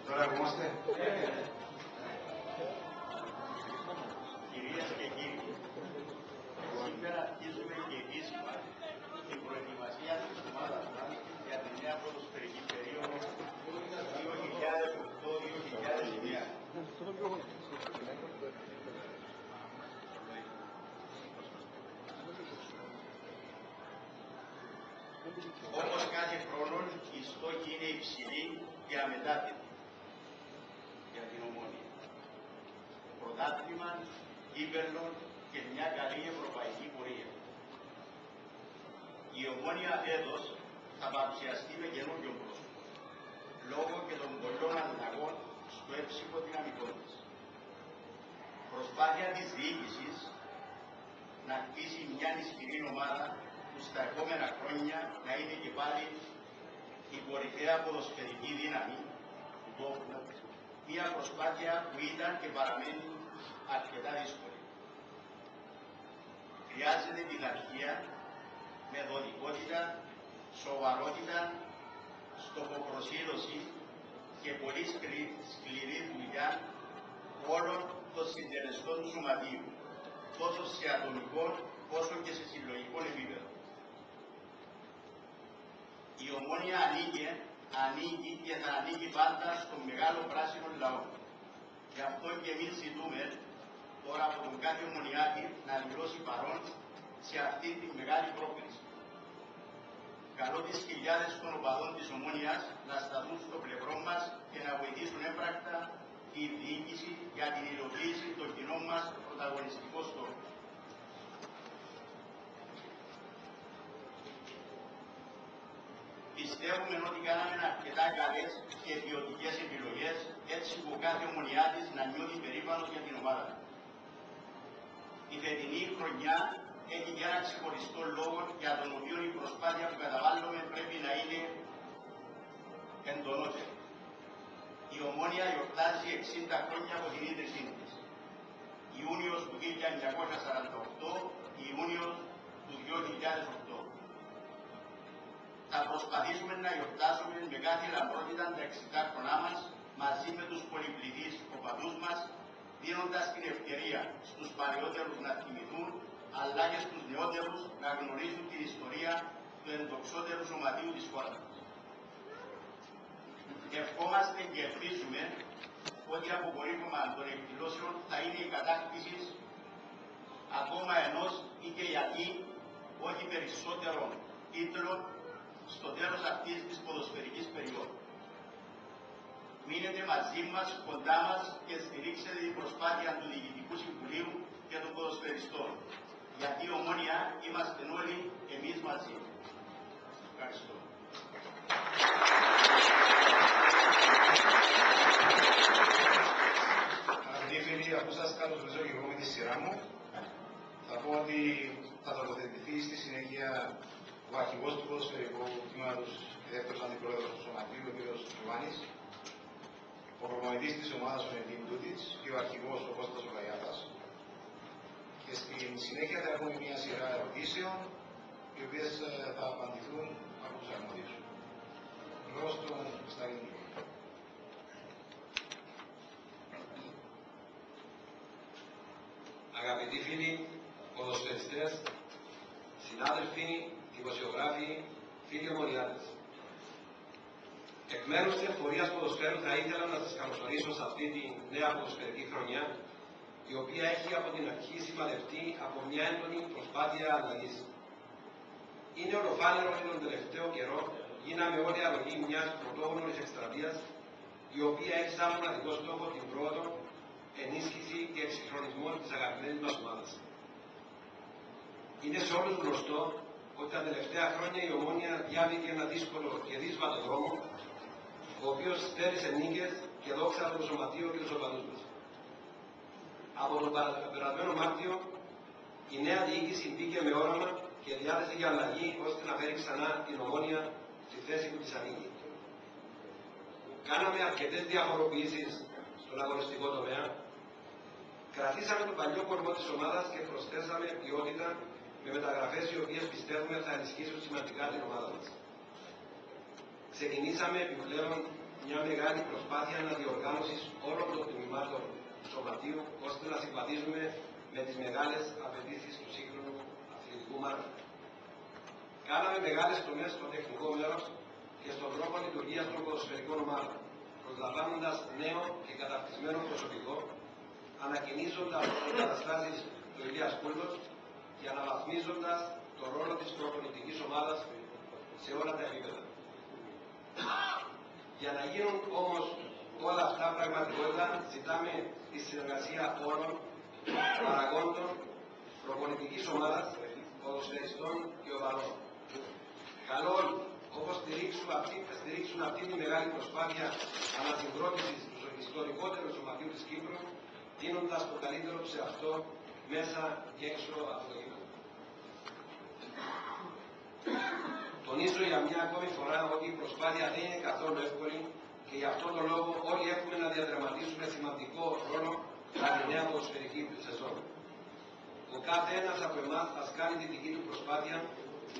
Τώρα είμαστε. Κυρίες και κύριοι, σήμερα αρχίζουμε και επίσημα την προετοιμασία της ομάδας μας για τη νέα ποδοσφαιρική περίοδο 2008-2009. Όπως κάθε χρόνο, οι στόχοι είναι υψηλοί και αμετάβλητοι για την Ομόνια. Πρωτάθλημα, κύπελλο και μια καλή ευρωπαϊκή πορεία. Η Ομόνια φέτος θα παρουσιαστεί με καινούριο πρόσωπο, λόγω και των πολλών αλλαγών στο έψυχο δυναμικό της. Προσπάθεια της διοίκησης να χτίσει μια ισχυρή ομάδα που στα επόμενα χρόνια να είναι και πάλι η κορυφαία ποδοσφαιρική δύναμη του τόπου, μια προσπάθεια που ήταν και παραμένει αρκετά δύσκολη. Χρειάζεται πειθαρχία, μεθοδικότητα, σοβαρότητα, στοχοπροσήλωση και πολύ σκληρή δουλειά όλων των συντελεστών του σωματείου, τόσο σε ατομικό όσο και σε συλλογικό επίπεδο. Η Ομόνια ανήκει και θα ανήκει πάντα στον μεγάλο πράσινο λαό. Γι' αυτό και εμείς ζητούμε τώρα από τον κάθε ομονιάτη να δηλώσει παρόν σε αυτή τη μεγάλη πρόκληση. Καλώ τις χιλιάδες των οπαδών της Ομόνιας να σταθούν στο πλευρό μας και να βοηθήσουν έμπρακτα τη διοίκηση για την υλοποίηση των κοινών μας πρωταγωνιστικών στόχων. Πιστεύουμε ότι κάναμε αρκετά καλές και ποιοτικές επιλογές, έτσι που κάθε ομονιάτης να νιώθει περήφανος για την ομάδα. Η φετινή χρονιά έχει και ένα ξεχωριστό λόγο για τον οποίο η προσπάθεια που καταβάλλουμε πρέπει να είναι εντονότερη. Η Ομόνια γιορτάζει 60 χρόνια από την ίδρυσή της. Ιούνιος του 1948, Ιούνιος του 2008. Θα προσπαθήσουμε να γιορτάσουμε με κάθε λαμπρότητα τα 60 χρονά μας μαζί με τους πολυπληθείς οπαδούς μας, δίνοντας την ευκαιρία στους παλαιότερους να θυμηθούν, αλλά και στους νεότερους να γνωρίζουν την ιστορία του ενδοξότερου σωματείου της χώρας μας. Ευχόμαστε και ελπίζουμε ότι αποκορύφωμα των εκδηλώσεων θα είναι η κατάκτηση ακόμα ενός ή και γιατί όχι περισσότερων τίτλων στο τέλος αυτής της ποδοσφαιρικής περίοδου. Μείνετε μαζί μας, κοντά μας και στηρίξτε την προσπάθεια του Διοικητικού Συμβουλίου και των ποδοσφαιριστών. Γιατί η Ομόνια είμαστε όλοι εμείς μαζί. Ευχαριστώ. Αγαπητοί φίλοι, αφού σας καλωσορίζω και εγώ με τη σειρά μου, θα πω ότι θα τοποθετηθεί στη συνέχεια ο αρχηγός του ποδοσφαιρικού τμήματος και δεύτερος αντιπρόεδρος του Σωματείου, ο κ. Ιωάννης, ο προπονητής της ομάδας ο Νεντίν Τούτιτς και ο αρχηγός ο Κώστας Ολαϊάτας. Και στη συνέχεια θα έχουμε μια σειρά ερωτήσεων, οι οποίες θα απαντηθούν από τους αρμόδιους. Λόγος του Σταγίνη. Αγαπητοί φίλοι, ποδοσφαιριστές, συνάδελφοι, δημοσιογράφοι, φίλοι ομονιάτες. Εκ μέρους της Εφορίας Ποδοσφαίρου θα ήθελα να σας καλωσορίσω σε αυτή τη νέα ποδοσφαιρική χρονιά, η οποία έχει από την αρχή σημαδευτεί από μια έντονη προσπάθεια αλλαγής. Είναι ολοφάνερο ότι τον τελευταίο καιρό γίναμε όλοι αρρωγοί μιας πρωτόγνωρης εκστρατείας, η οποία έχει σαν μοναδικό στόχο την πρόοδο, ενίσχυση και εξυγχρονισμό της αγαπημένης μας ομάδας. Είναι σε όλους γνωστό ότι τα τελευταία χρόνια η Ομόνια διάβηκε ένα δύσκολο και δύσβατο δρόμο, ο οποίος στέρισε νίκες και δόξα από το Σωματείο και τους οπαδούς μας. Από τον περασμένο Μάρτιο, η νέα διοίκηση μπήκε με όραμα και διάθεση για αλλαγή ώστε να φέρει ξανά την Ομόνια στη θέση που της ανήκει. Κάναμε αρκετές διαφοροποιήσεις στον αγωνιστικό τομέα. Κρατήσαμε τον παλιό κορμό της ομάδας και προσθέσαμε ποιότητα με μεταγραφές οι οποίες πιστεύουμε θα ενισχύσουν σημαντικά την ομάδα μας. ξεκινήσαμε επιπλέον μια μεγάλη προσπάθεια αναδιοργάνωσης όλων των τμήματων του Σωματείου, ώστε να συμβαδίζουμε με τις μεγάλες απαιτήσεις του σύγχρονου αθλητικού μάρκετ. Κάναμε μεγάλες τομές στο τεχνικό μέρος και στον τρόπο λειτουργίας των ποδοσφαιρικών ομάδων, προσλαμβάνοντας νέο και καταρτισμένο προσωπικό, ανακοινίζοντας τις εγκαταστάσεις του Ηλίας Κούλος και αναβαθμίζοντας το ρόλο της προπονητικής ομάδας σε όλα τα επίπεδα. Για να γίνουν όμως όλα αυτά πραγματικότητα, ζητάμε τη συνεργασία όλων παραγόντων προπονητικής ομάδας, ποδοσφαιριστών και οπαδών. Καλό όλοι, όπως στηρίξουν αυτή τη μεγάλη προσπάθεια ανασυγκρότησης του ιστορικότερου σωματείου της Κύπρου, δίνοντας το καλύτερο του σε αυτό μέσα και έξω από το γήπεδο. Τονίζω για μια ακόμη φορά ότι η προσπάθεια δεν είναι καθόλου εύκολη και γι' αυτόν τον λόγο όλοι έχουμε να διαδραματίσουμε σημαντικό ρόλο για τη νέα ποδοσφαιρική σεζόν. Ο κάθε ένας από εμάς θα κάνει τη δική του προσπάθεια,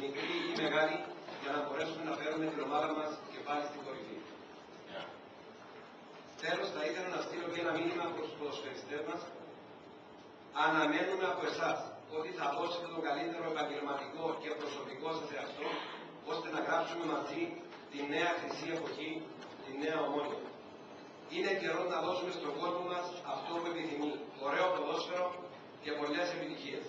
μικρή ή μεγάλη, για να μπορέσουμε να φέρουμε την ομάδα μας και πάλι στην κορυφή. Τέλος, θα ήθελα να στείλω και ένα μήνυμα προς τους ποδοσφαιριστές μας. Αναμένουμε από εσάς ότι θα δώσετε τον καλύτερο επαγγελματικό και προσωπικό σας εαυτό, ώστε να γράψουμε μαζί τη νέα χρυσή εποχή, τη νέα Ομόνοια. Είναι καιρό να δώσουμε στον κόσμο μας αυτό που επιθυμεί, ωραίο ποδόσφαιρο και πολλές επιτυχίες.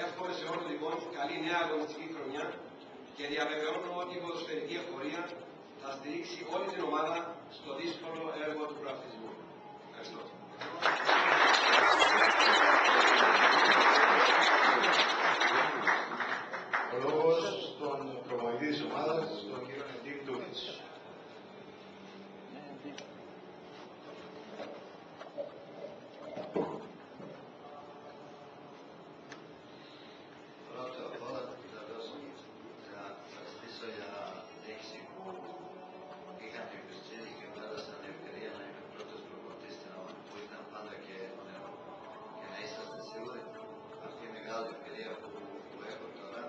Εύχομαι σε όλους λοιπόν καλή νέα αγωνιστική χρονιά και διαβεβαιώνω ότι η ποδοσφαιρική εφορία θα στηρίξει όλη την ομάδα στο δύσκολο έργο του προαθλητισμού. Ευχαριστώ. Ο λόγος στον προπονητή της ομάδας, τον κύριο Νεντίκ Τούνιτς. Πρώτα απ' όλα, θα ευχαριστήσω για δείξη που είχαν οι Χριστιανοί και μου έδωσαν την ευκαιρία να είμαι πρώτος προπονητής στην ομάδα, που ήταν πάντα και όνειρο. Και να είσαστε σίγουροι, αυτή η μεγάλη ευκαιρία που έχω τώρα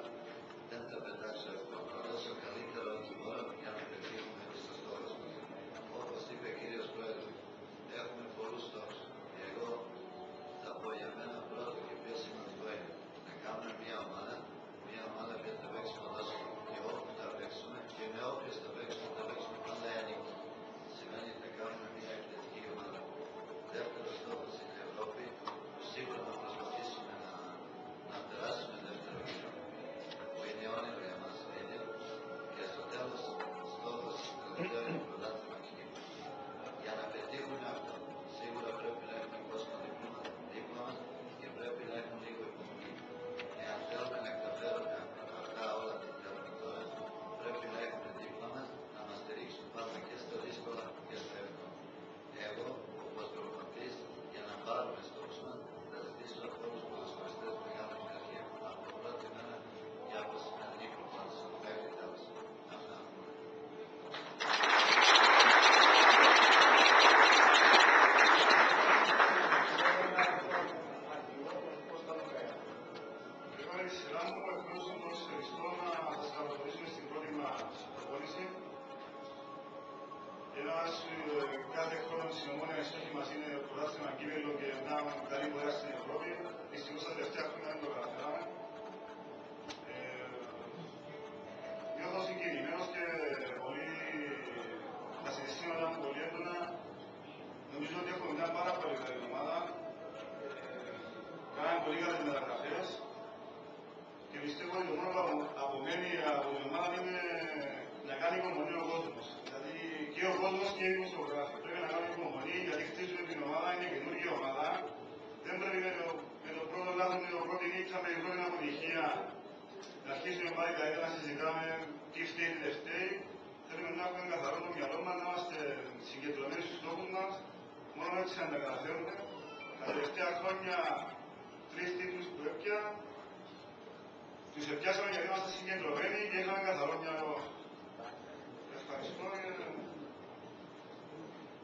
δεν θα πετάξω εύκολα. Θα δώσω καλύτερο ό,τι μπορώ για να πετύχουμε στους στόχους μας. Όπως είπε ο κύριος Πρόεδρος, έχουμε πολλούς στόχους. Και εγώ θα πω για μένα πρώτο και πιο σημαντικό είναι να κάνουμε μια ομάδα που θα παίξει ποδόσφαιρο. Και όπου θα παίξουμε και με όποιους θα παίξουμε πάντα ενίκη. Σημαίνει ότι θα κάνουμε μια εκπληκτική ομάδα. Δεύτερος στόχος είναι η Ευρώπη, που σίγουρα θα προσπαθήσουμε να περάσουμε δεύτερο γύρο, που είναι όνειρο για μας ίδια. Και στο τέλος, στόχος τελευταίο είναι το πρωτάθλημα της Κύπρου. Για να πετύχουμε αυτό, σίγουρα πρέπει να έχουμε κόσμο δίπλα μας και πρέπει να έχουμε λίγο υπομονή. Εάν θέλουμε να καταφέρουμε αυτά όλα τα θέλουμε τώρα, πρέπει να έχουμε δίπλα μας να μας στηρίξουν πάντα και στο δύσκολο και στο εύκολο. Εγώ, όπως προπονητής, για να πάρουμε στόχους μας, θα ζητήσω από όλους τους ποδοσφαιριστές μεγάλη επιτυχία. Από πρώτη μέρα και από σημερινή προπόνηση μέχρι τέλος. Αυτά. Τώρα η σειρά μου, εκ μέρους των ποδοσφαιριστών, να σας καλωσορίσουμε στην πρώτη μας προπόνηση. Κάθε χρόνο της Ομόνοιας η στόχη μας είναι το πρωτάθλημα κύπελλο και μια καλή πορεία στην Ευρώπη. Δυστυχώς τα τελευταία χρόνια δεν το καταφέραμε. Νιώθω συγκινημένος και τα συναισθήματα μου πολύ έντονα. Νομίζω ότι έχουμε μια πάρα πολύ καλή ομάδα. Κάναμε πολύ καλές μεταγραφές. Και πιστεύω ότι το μόνο που απομένει από την ομάδα είναι να κάνει υπομονή ο κόσμος. Δηλαδή και ο κόσμος και οι δημοσιογράφοι. Πρέπει να κάνουν υπομονή γιατί χτίζουμε την ομάδα, είναι καινούργια ομάδα. Δεν πρέπει με το πρώτο λάθος, με το πρώτο νίκη, με την πρώτη αποτυχία να αρχίσουμε πάλι καλύτερα να συζητάμε τι φταίει, τι δεν φταίει. Θέλουμε να έχουμε καθαρό το μυαλό μας, να είμαστε συγκεντρωμένοι στους στόχους μας. Μόνο έτσι θα τα καταφέρουμε. Τα τελευταία χρόνια 3 τίτλους που έπια, τους επιάσαμε γιατί είμαστε συγκεντρωμένοι και είχαμε καθαρό μυαλό. Ευχαριστώ.